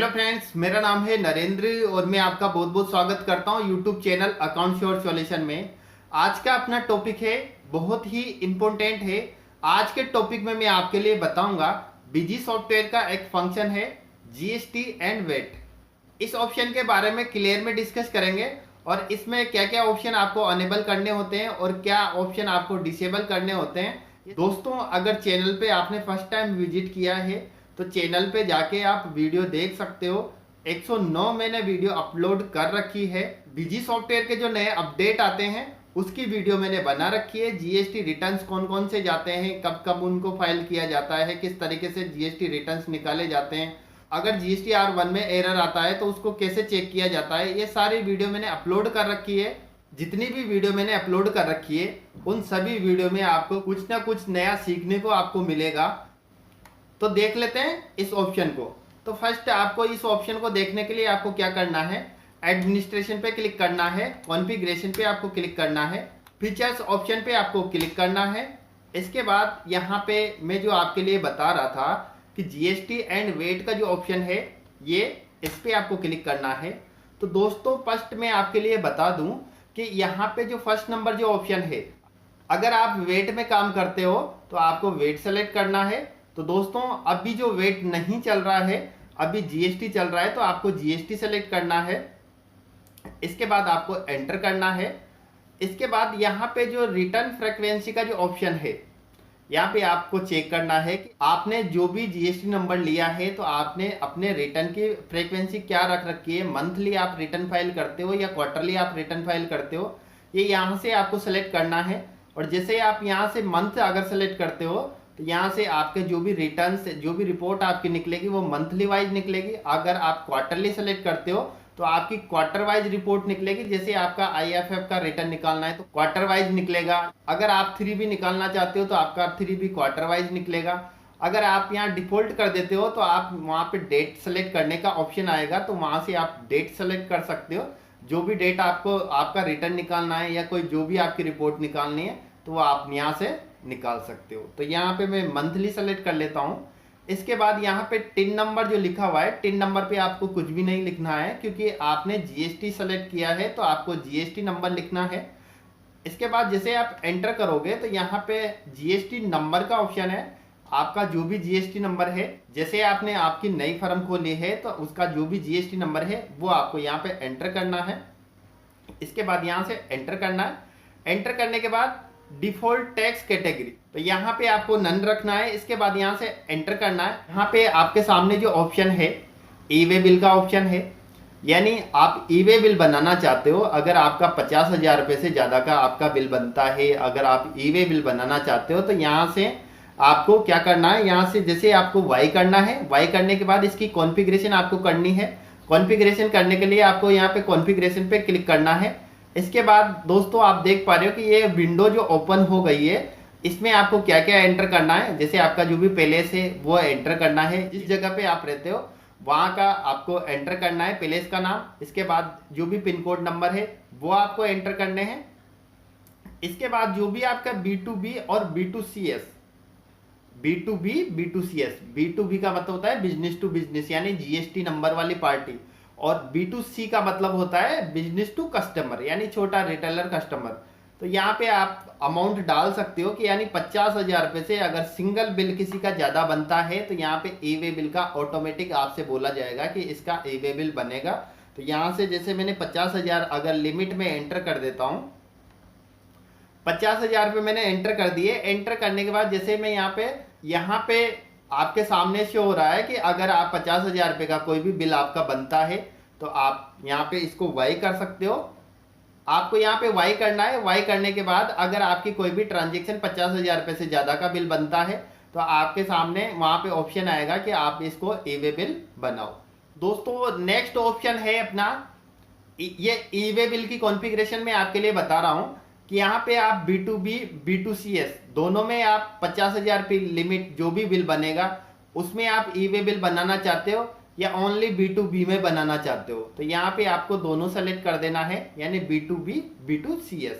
Hello friends, मेरा नाम है नरेंद्र और मैं आपका बहुत बहुत स्वागत करता हूं YouTube channel account sure solution में। आज का अपना टॉपिक है, बहुत ही इम्पोर्टेंट है। आज के टॉपिक में मैं आपके लिए बताऊंगा बिजी सॉफ्टवेयर का एक फंक्शन है जीएसटी एंड वेट। इस ऑप्शन के बारे में क्लियर में डिस्कस करेंगे और इसमें क्या क्या ऑप्शन आपको अनेबल करने होते हैं और क्या ऑप्शन आपको डिसेबल करने होते हैं। दोस्तों, अगर चैनल पे आपने फर्स्ट टाइम विजिट किया है तो चैनल पे जाके आप वीडियो देख सकते हो। 109 मैंने वीडियो अपलोड कर रखी है। बिजी सॉफ्टवेयर के जो नए अपडेट आते हैं उसकी वीडियो मैंने बना रखी है। जीएसटी रिटर्न्स कौन कौन से जाते हैं, कब कब उनको फाइल किया जाता है, किस तरीके से जीएसटी रिटर्न्स निकाले जाते हैं, अगर जीएसटी R1 में एरर आता है तो उसको कैसे चेक किया जाता है, ये सारी वीडियो मैंने अपलोड कर रखी है। जितनी भी वीडियो मैंने अपलोड कर रखी है उन सभी वीडियो में आपको कुछ ना कुछ नया सीखने को आपको मिलेगा। तो देख लेते हैं इस ऑप्शन को। तो फर्स्ट आपको इस ऑप्शन को देखने के लिए आपको क्या करना है, एडमिनिस्ट्रेशन पे क्लिक करना है, कॉन्फ़िगरेशन पे आपको क्लिक करना है, फीचर्स ऑप्शन पे आपको क्लिक करना है। इसके बाद यहाँ पे मैं जो आपके लिए बता रहा था कि जीएसटी एंड वेट का जो ऑप्शन है ये इस पे आपको क्लिक करना है। तो दोस्तों, फर्स्ट मैं आपके लिए बता दूं कि यहाँ पे जो फर्स्ट नंबर जो ऑप्शन है, अगर आप वेट में काम करते हो तो आपको वेट सेलेक्ट करना है। तो दोस्तों, अभी जो वेट नहीं चल रहा है, अभी जीएसटी चल रहा है, तो आपको जीएसटी सेलेक्ट करना है। इसके बाद आपको एंटर करना है। इसके बाद यहाँ पे जो रिटर्न फ्रीक्वेंसी का जो ऑप्शन है, यहाँ पे आपको चेक करना है कि आपने जो भी जीएसटी नंबर लिया है तो आपने अपने रिटर्न की फ्रीक्वेंसी क्या रख रखी है। मंथली आप रिटर्न फाइल करते हो या क्वार्टरली आप रिटर्न फाइल करते हो, ये यहाँ से आपको सेलेक्ट करना है। और जैसे आप यहाँ से मंथ अगर सेलेक्ट करते हो तो यहाँ से आपके जो भी रिटर्न जो भी रिपोर्ट आपकी निकलेगी वो मंथली वाइज निकलेगी। अगर आप क्वार्टरली सेलेक्ट करते हो तो आपकी क्वार्टर वाइज रिपोर्ट निकलेगी। जैसे आपका आईएफएफ का रिटर्न निकालना है तो क्वार्टर वाइज निकलेगा। अगर आप 3 भी निकालना चाहते हो तो आपका 3 भी क्वार्टर वाइज निकलेगा। अगर आप यहाँ डिफॉल्ट कर देते हो तो आप वहाँ पे डेट सेलेक्ट करने का ऑप्शन आएगा, तो वहाँ से आप डेट सेलेक्ट कर सकते हो। जो भी डेट आपको आपका रिटर्न निकालना है या कोई जो भी आपकी रिपोर्ट निकालनी है तो वो आप यहाँ से निकाल सकते हो। तो यहाँ पे मैं मंथली सेलेक्ट कर लेता हूँ। इसके बाद यहाँ पे टिन नंबर जो लिखा हुआ है, टिन नंबर पे आपको कुछ भी नहीं लिखना है क्योंकि आपने जीएसटी सेलेक्ट किया है तो आपको जीएसटी नंबर लिखना है। इसके बाद जैसे आप एंटर करोगे तो यहाँ पे जीएसटी नंबर का ऑप्शन है। आपका जो भी जीएसटी नंबर है, जैसे आपने आपकी नई फर्म खोली है तो उसका जो भी जीएसटी नंबर है वो आपको यहाँ पे एंटर करना है। इसके बाद यहाँ से एंटर करना है। एंटर करने के बाद डिफॉल्ट टैक्स कैटेगरी, तो यहाँ पे आपको नन रखना है। इसके बाद यहाँ से एंटर करना है। यहाँ पे आपके सामने जो ऑप्शन है ई वे बिल का ऑप्शन है, यानी आप ई वे बिल बनाना चाहते हो। अगर आपका 50,000 रुपये से ज़्यादा का आपका बिल बनता है, अगर आप ई वे बिल बनाना चाहते हो तो यहाँ से आपको क्या करना है, यहाँ से जैसे आपको वाई करना है। वाई करने के बाद इसकी कॉन्फ़िगरेशन आपको करनी है। कॉन्फ़िगरेशन करने के लिए आपको यहाँ पे कॉन्फ़िगरेशन पे क्लिक करना है। इसके बाद दोस्तों, आप देख पा रहे हो कि ये विंडो जो ओपन हो गई है, इसमें आपको क्या क्या एंटर करना है। जैसे आपका जो भी पैलेस है वो एंटर करना है। जिस जगह पे आप रहते हो वहाँ का आपको एंटर करना है, पैलेस का नाम। इसके बाद जो भी पिन कोड नंबर है वो आपको एंटर करने हैं। इसके बाद जो भी आपका B2B और B2CS, B2B B2CS, B2B का मतलब होता है बिजनेस टू बिजनेस, यानी जीएसटी नंबर वाली पार्टी, और B2C का मतलब होता है बिजनेस टू कस्टमर, यानी छोटा रिटेलर कस्टमर। तो यहाँ पे आप अमाउंट डाल सकते हो कि यानी 50,000 रुपये से अगर सिंगल बिल किसी का ज़्यादा बनता है तो यहाँ पे ई वे बिल का ऑटोमेटिक आपसे बोला जाएगा कि इसका ई वे बिल बनेगा। तो यहाँ से जैसे मैंने 50,000 अगर लिमिट में एंटर कर देता हूँ, 50,000 रुपये मैंने एंटर कर दिए। एंटर करने के बाद जैसे मैं यहाँ पे आपके सामने शो हो रहा है कि अगर आप 50,000 रुपये का कोई भी बिल आपका बनता है तो आप यहाँ पे इसको वाई कर सकते हो। आपको यहाँ पे वाई करना है। वाई करने के बाद अगर आपकी कोई भी ट्रांजेक्शन 50,000 रुपये से ज़्यादा का बिल बनता है तो आपके सामने वहाँ पे ऑप्शन आएगा कि आप इसको ई वे बिल बनाओ। दोस्तों, नेक्स्ट ऑप्शन है अपना, ये ई वे बिल की कॉन्फ़िगरेशन में आपके लिए बता रहा हूँ कि यहाँ पे आप B2B B2CS दोनों में आप 50,000 रुपये लिमिट जो भी बिल बनेगा उसमें आप ई वे बिल बनाना चाहते हो या ओनली B2B में बनाना चाहते हो, तो यहाँ पे आपको दोनों सेलेक्ट कर देना है, यानी B2B B2CS।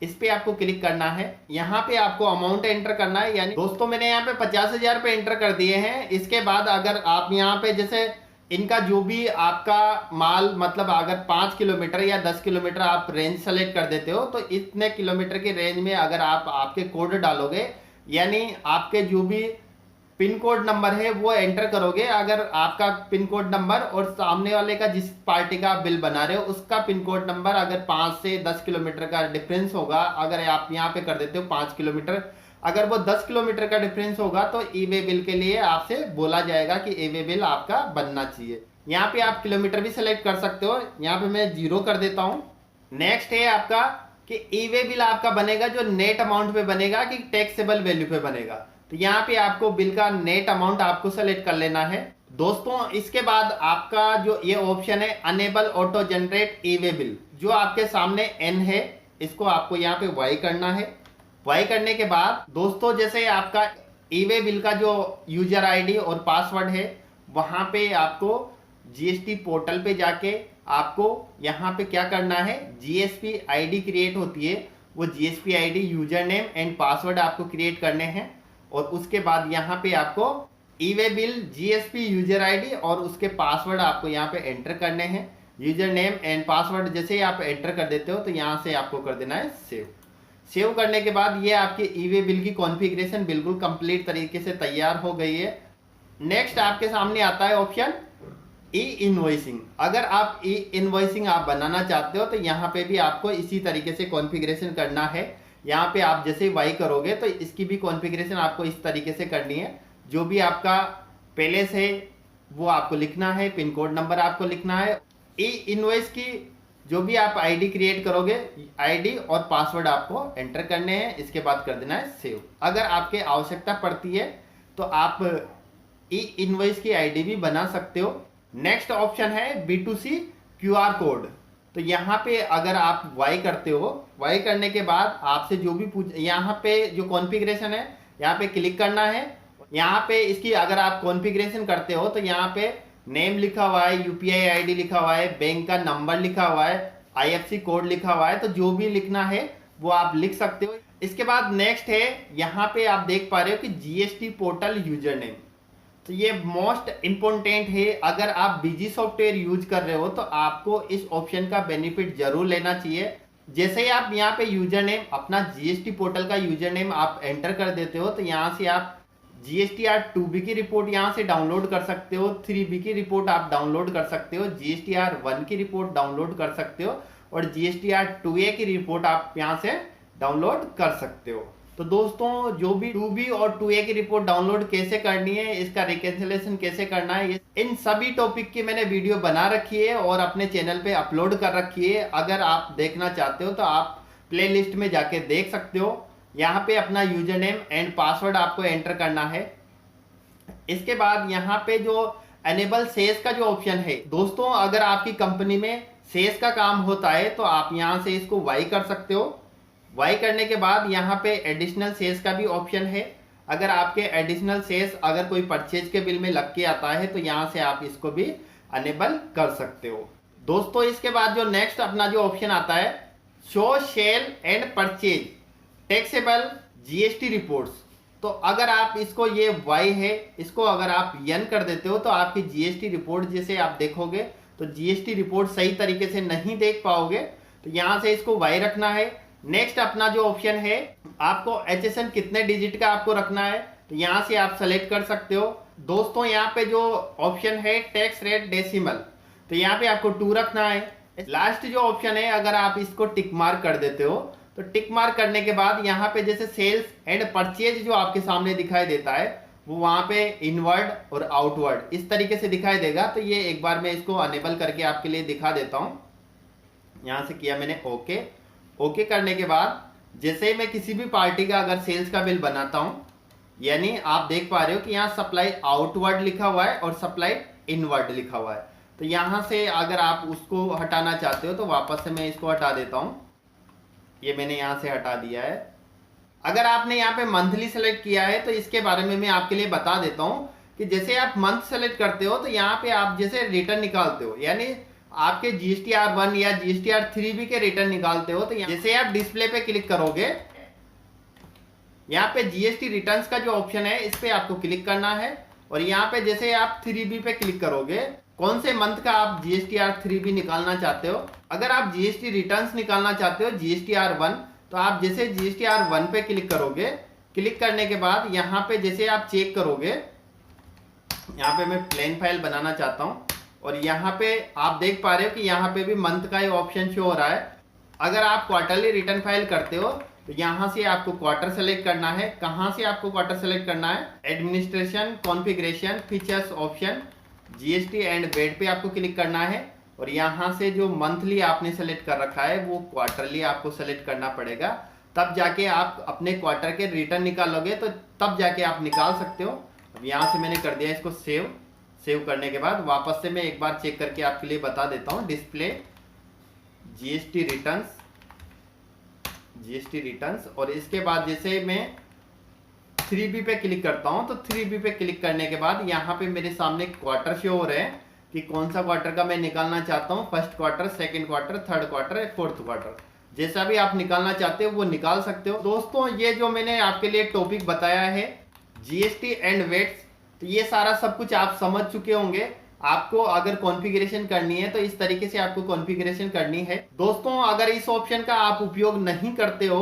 इस पे आपको क्लिक करना है। यहाँ पे आपको अमाउंट एंटर करना है। यानी दोस्तों, मैंने यहाँ पे 50,000 रुपये एंटर कर दिए हैं। इसके बाद अगर आप यहाँ पे जैसे इनका जो भी आपका माल मतलब अगर 5 किलोमीटर या 10 किलोमीटर आप रेंज सेलेक्ट कर देते हो तो इतने किलोमीटर की रेंज में अगर आप आपके कोड डालोगे, यानी आपके जो भी पिन कोड नंबर है वो एंटर करोगे, अगर आपका पिन कोड नंबर और सामने वाले का जिस पार्टी का आप बिल बना रहे हो उसका पिन कोड नंबर अगर 5 से 10 किलोमीटर का डिफरेंस होगा, अगर आप यहाँ पे कर देते हो 5 किलोमीटर, अगर वो 10 किलोमीटर का डिफरेंस होगा तो ई वे बिल के लिए आपसे बोला जाएगा कि ई वे बिल आपका बनना चाहिए। यहाँ पे आप किलोमीटर भी सिलेक्ट कर सकते हो, यहाँ पे मैं 0 कर देता हूँ। नेक्स्ट है आपका कि ई वे बिल आपका बनेगा जो नेट अमाउंट पे बनेगा कि टैक्सेबल वैल्यू पे बनेगा। तो यहाँ पे आपको बिल का नेट अमाउंट आपको सेलेक्ट कर लेना है दोस्तों। इसके बाद आपका जो ये ऑप्शन है अनेबल ऑटो जनरेट ई वे बिल, जो आपके सामने एन है इसको आपको यहाँ पे वाई करना है। वाई करने के बाद दोस्तों जैसे आपका ई वे बिल का जो यूजर आईडी और पासवर्ड है वहां पे आपको जीएसटी पोर्टल पे जाके आपको यहाँ पे क्या करना है, जीएसपी आईडी क्रिएट होती है, वो GSP ID user name and password आपको क्रिएट करने हैं। और उसके बाद यहाँ पे आपको e way bill GSP user ID और उसके पासवर्ड आपको यहाँ पे एंटर करने हैं। यूजर नेम एंड पासवर्ड जैसे ही आप एंटर कर देते हो तो यहाँ से आपको कर देना है सेव। सेव करने के बाद ये आपके ई वे बिल की कॉन्फ़िगरेशन बिल्कुल कंप्लीट तरीके से तैयार हो गई है। नेक्स्ट आपके सामने आता है ऑप्शन ई इनवॉइसिंग। अगर आप ई इनवॉइसिंग आप बनाना चाहते हो तो यहाँ पे भी आपको इसी तरीके से कॉन्फ़िगरेशन करना है। यहाँ पे आप जैसे वाई करोगे तो इसकी भी कॉन्फ़िगरेशन आपको इस तरीके से करनी है। जो भी आपका पहले से वो आपको लिखना है, पिन कोड नंबर आपको लिखना है, ई इनवॉइस की जो भी आप आईडी क्रिएट करोगे आईडी और पासवर्ड आपको एंटर करने हैं। इसके बाद कर देना है सेव। अगर आपके आवश्यकता पड़ती है तो आप ई इनवॉइस की आईडी भी बना सकते हो। नेक्स्ट ऑप्शन है B2C QR कोड। तो यहाँ पे अगर आप वाई करते हो, वाई करने के बाद आपसे जो भी पूछ, यहाँ पे जो कॉन्फ़िगरेशन है यहाँ पे क्लिक करना है। यहाँ पे इसकी अगर आप कॉन्फ़िगरेशन करते हो तो यहाँ पे नेम लिखा हुआ है, यूपीआई आईडी लिखा हुआ है, बैंक का नंबर लिखा हुआ है, आईएफएससी कोड लिखा हुआ है, तो जो भी लिखना है वो आप लिख सकते हो। इसके बाद नेक्स्ट है यहाँ पे आप देख पा रहे हो कि जीएसटी पोर्टल यूजर नेम। तो ये मोस्ट इंपॉर्टेंट है। अगर आप बीजी सॉफ्टवेयर यूज कर रहे हो तो आपको इस ऑप्शन का बेनिफिट जरूर लेना चाहिए। जैसे ही आप यहाँ पे यूजर नेम अपना जीएसटी पोर्टल का यूजर नेम आप एंटर कर देते हो तो यहाँ से आप GSTR 2B की रिपोर्ट यहाँ से डाउनलोड कर सकते हो, 3B की रिपोर्ट आप डाउनलोड कर सकते हो, GSTR 1 की रिपोर्ट डाउनलोड कर सकते हो और GSTR 2A की रिपोर्ट आप यहाँ से डाउनलोड कर सकते हो। तो दोस्तों जो भी 2B और 2A की रिपोर्ट डाउनलोड कैसे करनी है, इसका रिकैंसिलेशन कैसे करना है, इन सभी टॉपिक की मैंने वीडियो बना रखी है और अपने चैनल पे अपलोड कर रखी है। अगर आप देखना चाहते हो तो आप प्लेलिस्ट में जाके देख सकते हो। यहाँ पे अपना यूजर नेम एंड पासवर्ड आपको एंटर करना है। इसके बाद यहाँ पे जो एनेबल सेस का जो ऑप्शन है दोस्तों, अगर आपकी कंपनी में सेस का काम होता है तो आप यहाँ से इसको वाई कर सकते हो। वाई करने के बाद यहाँ पे एडिशनल सेस का भी ऑप्शन है। अगर आपके एडिशनल सेस अगर कोई परचेज के बिल में लग के आता है तो यहाँ से आप इसको भी अनेबल कर सकते हो दोस्तों। इसके बाद जो नेक्स्ट अपना जो ऑप्शन आता है show sale and purchase taxable GST reports. तो अगर आप इसको ये वाई है, इसको अगर आप यन कर देते हो तो आपकी जीएसटी रिपोर्ट जैसे आप देखोगे तो जीएसटी रिपोर्ट सही तरीके से नहीं देख पाओगे। तो यहाँ से इसको वाई रखना है। नेक्स्ट अपना जो ऑप्शन है आपको एचएसएन कितने डिजिट का आपको रखना है तो यहाँ से आप सेलेक्ट कर सकते हो दोस्तों। यहाँ पे जो ऑप्शन है टैक्स रेट डेसिमल, तो यहाँ पे आपको 2 रखना है। लास्ट जो ऑप्शन है अगर आप इसको टिक मार्क कर देते हो तो टिक मार्क करने के बाद यहाँ पे जैसे सेल्स एंड परचेज जो आपके सामने दिखाई देता है वो वहाँ पे इनवर्ड और आउटवर्ड इस तरीके से दिखाई देगा। तो ये एक बार मैं इसको अनेबल करके आपके लिए दिखा देता हूँ। यहाँ से किया मैंने ओके। ओके करने के बाद जैसे मैं किसी भी पार्टी का अगर सेल्स का बिल बनाता हूँ, यानी आप देख पा रहे हो कि यहाँ सप्लाई आउटवर्ड लिखा हुआ है और सप्लाई इनवर्ड लिखा हुआ है। तो यहाँ से अगर आप उसको हटाना चाहते हो तो वापस से मैं इसको हटा देता हूँ। ये मैंने यहाँ से हटा दिया है। अगर आपने यहाँ पे मंथली सेलेक्ट किया है तो इसके बारे में मैं आपके लिए बता देता हूँ कि जैसे आप मंथ सेलेक्ट करते हो तो यहाँ पे आप जैसे रिटर्न निकालते हो, यानी आपके GSTR 1 या GSTR 3B के रिटर्न निकालते हो तो जैसे आप डिस्प्ले पे क्लिक करोगे यहाँ पे GST रिटर्न्स का जो ऑप्शन है इस पे आपको क्लिक करना है और यहाँ पे जैसे आप 3B पे क्लिक करोगे कौन से मंथ का आप GSTR-3 निकालना चाहते हो। अगर आप GST रिटर्न्स निकालना चाहते हो GSTR-1, तो आप जैसे GSTR-1 पे क्लिक करोगे, क्लिक करने के बाद यहाँ पे जैसे आप चेक करोगे, यहाँ पे मैं प्लेन फाइल बनाना चाहता हूँ और यहाँ पे आप देख पा रहे हो कि यहाँ पे भी मंथ का ही ऑप्शन शो हो रहा है। अगर आप क्वार्टरली रिटर्न फाइल करते हो तो यहाँ से आपको क्वार्टर सेलेक्ट करना है। कहाँ से आपको क्वार्टर सेलेक्ट करना है, administration, configuration, features option, GST and VAT पे आपको क्लिक करना है और यहाँ से जो मंथली आपने सेलेक्ट कर रखा है वो क्वार्टरली आपको सेलेक्ट करना पड़ेगा। तब जाके आप अपने क्वार्टर के रिटर्न निकालोगे, तो तब जाके आप निकाल सकते हो। अब यहाँ से मैंने कर दिया इसको सेव। सेव करने के बाद वापस से मैं एक बार चेक करके आपके लिए बता देता हूँ। डिस्प्ले GST रिटर्न्स और इसके बाद जैसे मैं 3B पे क्लिक करता हूं, तो 3B पे क्लिक करने के बाद यहाँ पे मेरे सामने क्वार्टर शो हो रहे हैं कि कौन सा क्वार्टर का मैं निकालना चाहता हूँ, first quarter, second quarter, third quarter, fourth quarter. जैसा भी आप निकालना चाहते हो वो निकाल सकते हो। दोस्तों ये जो मैंने आपके लिए टॉपिक बताया है GST एंड वेट्स, तो ये सारा सब कुछ आप समझ चुके होंगे। आपको अगर कॉन्फ़िगरेशन करनी है तो इस तरीके से आपको कॉन्फ़िगरेशन करनी है। दोस्तों अगर इस ऑप्शन का आप उपयोग नहीं करते हो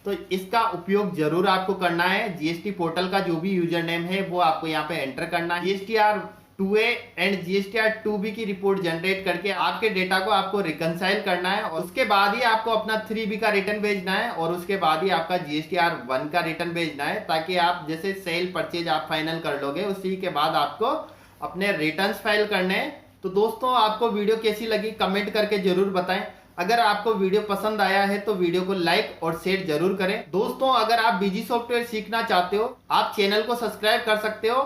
तो इसका उपयोग जरूर आपको करना है। GST पोर्टल का जो भी यूजर नेम है वो आपको यहाँ पे एंटर करना है। GSTR-2A एंड GSTR-2B की रिपोर्ट जनरेट करके आपके डेटा को आपको रिकंसाइल करना है और उसके बाद ही आपको अपना 3B का रिटर्न भेजना है और उसके बाद ही आपका GSTR-1 का रिटर्न भेजना है, ताकि आप जैसे सेल परचेज आप फाइनल कर लोगे उसी के बाद आपको अपने रिटर्न्स फाइल करने हैं। तो दोस्तों आपको वीडियो कैसी लगी कमेंट करके जरूर बताएं। अगर आपको वीडियो पसंद आया है तो वीडियो को लाइक और शेयर जरूर करें। दोस्तों अगर आप बीजी सॉफ्टवेयर सीखना चाहते हो, आप चैनल को सब्सक्राइब कर सकते हो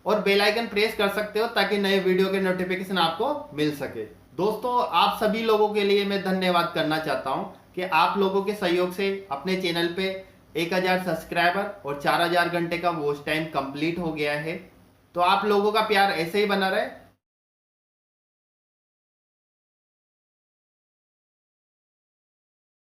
और बेल आइकन प्रेस कर सकते हो ताकि नए वीडियो के नोटिफिकेशन आपको मिल सके। दोस्तों आप सभी लोगों के लिए मैं धन्यवाद करना चाहता हूं कि आप लोगों के सहयोग से अपने चैनल पे 1000 सब्सक्राइबर और 4000 घंटे का वॉच टाइम कंप्लीट हो गया है। तो आप लोगों का प्यार ऐसे ही बना रहे।